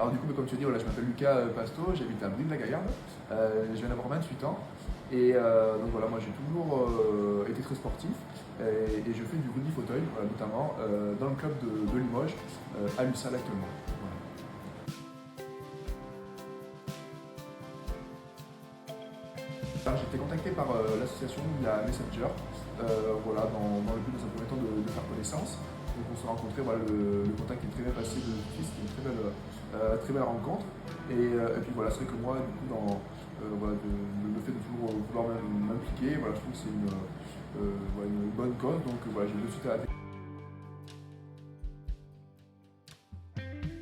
Alors du coup, comme tu as dit, voilà, je m'appelle Lucas Pasto, j'habite à Brive-la-Gaillarde, je viens d'avoir 28 ans. Et donc voilà, moi j'ai toujours été très sportif et je fais du rugby fauteuil, voilà, notamment dans le club de Limoges, à l'USSAL actuellement. Voilà. Alors, j'ai été contacté par l'association via Messenger, voilà, dans le but dans un premier temps de faire connaissance. Donc on s'est rencontrés, voilà, le contact est très bien passé de suite, c'était une très belle rencontre. Et puis voilà, c'est vrai que moi, du coup, voilà, le fait de toujours vouloir m'impliquer, voilà, je trouve que c'est voilà, une bonne cause, donc voilà, j'ai de suite à la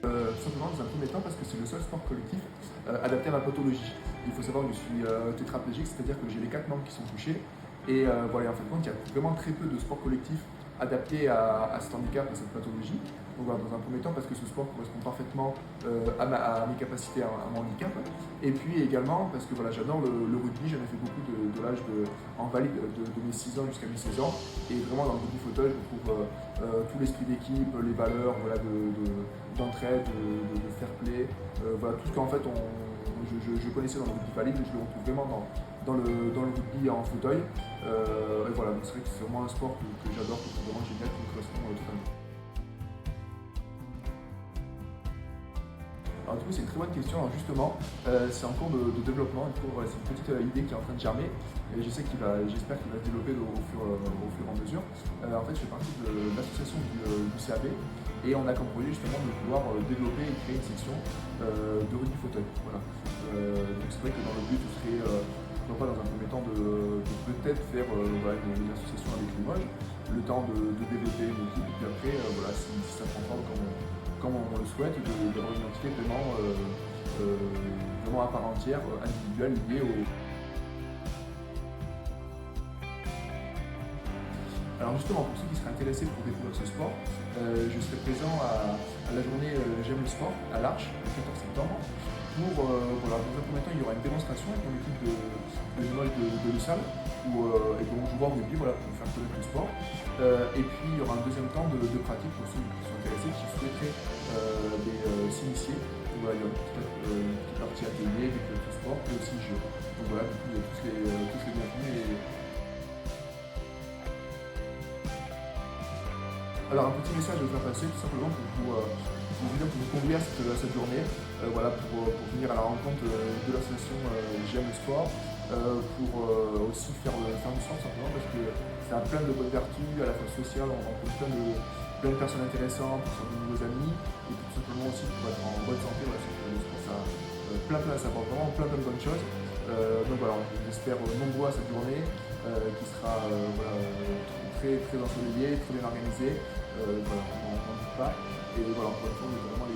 tout simplement dans un premier temps parce que c'est le seul sport collectif adapté à ma pathologie. Il faut savoir que je suis tétraplégique, c'est-à-dire que j'ai les 4 membres qui sont touchés. Et voilà, en fin de compte, il y a vraiment très peu de sports collectifs adaptés à cet handicap, à cette pathologie. Donc voilà, dans un premier temps parce que ce sport correspond parfaitement à mes capacités, à mon handicap. Et puis également parce que voilà, j'adore le rugby, j'en ai fait beaucoup de l'âge en valide de mes 6 ans jusqu'à mes 16 ans. Et vraiment dans le rugby fauteuil, je trouve tout l'esprit d'équipe, les valeurs voilà, d'entraide, de fair play, voilà, tout ce qu'en fait je connaissais dans le rugby valide, je le retrouve vraiment dans le rugby en fauteuil. Et voilà, donc c'est vrai que c'est vraiment un sport que j'adore, que je trouve vraiment génial, qui me correspond totalement. Alors du coup c'est une très bonne question, alors justement c'est en cours de développement, du coup, voilà, c'est une petite idée qui est en train de germer et j'espère qu'il va se développer au fur et à mesure. En fait je fais partie de l'association du CAB et on a comme projet justement de pouvoir développer et créer une section de rugby fauteuil. Voilà. Donc c'est vrai que dans le but ce serait pourquoi pas dans un premier temps de peut-être faire voilà, une association avec Limoges, le temps de développer une équipe et puis après voilà, si ça prend forme comme on le souhaite, d'avoir une identité vraiment à part entière, individuelle, liée au. Alors justement, pour ceux qui seraient intéressés pour découvrir ce sport, je serai présent à la journée J'aime le sport à l'Arche, le 14 septembre. Voilà, dans un premier temps, il y aura une démonstration avec mon équipe de Limoges de l'USSAL, et donc joueurs de rugby voilà, pour faire connaître le sport. Et puis il y aura un deuxième temps de pratique pour ceux qui sont intéressés, qui souhaiteraient s'initier. Donc voilà, il y a une petite partie atelier, des clubs de sport et aussi jeux. Donc voilà, du coup, il y a tous les bienvenus. Alors un petit message à vous faire passer tout simplement pour vous convier à cette journée, voilà, pour venir à la rencontre de l'association J'aime le sport, pour aussi faire du sport simplement parce que ça a plein de bonnes vertus, à la fois sociales, on rencontre plein de personnes intéressantes, pour faire de nouveaux amis, et puis tout simplement aussi pour être en bonne santé, voilà, c'est que le sport ça ça apporte vraiment plein de bonnes choses. Donc voilà, j'espère nombreux à cette journée qui sera voilà, très ensoleillée, très bien organisée. Voilà, on n'en doute pas. Et voilà, encore une fois, on est vraiment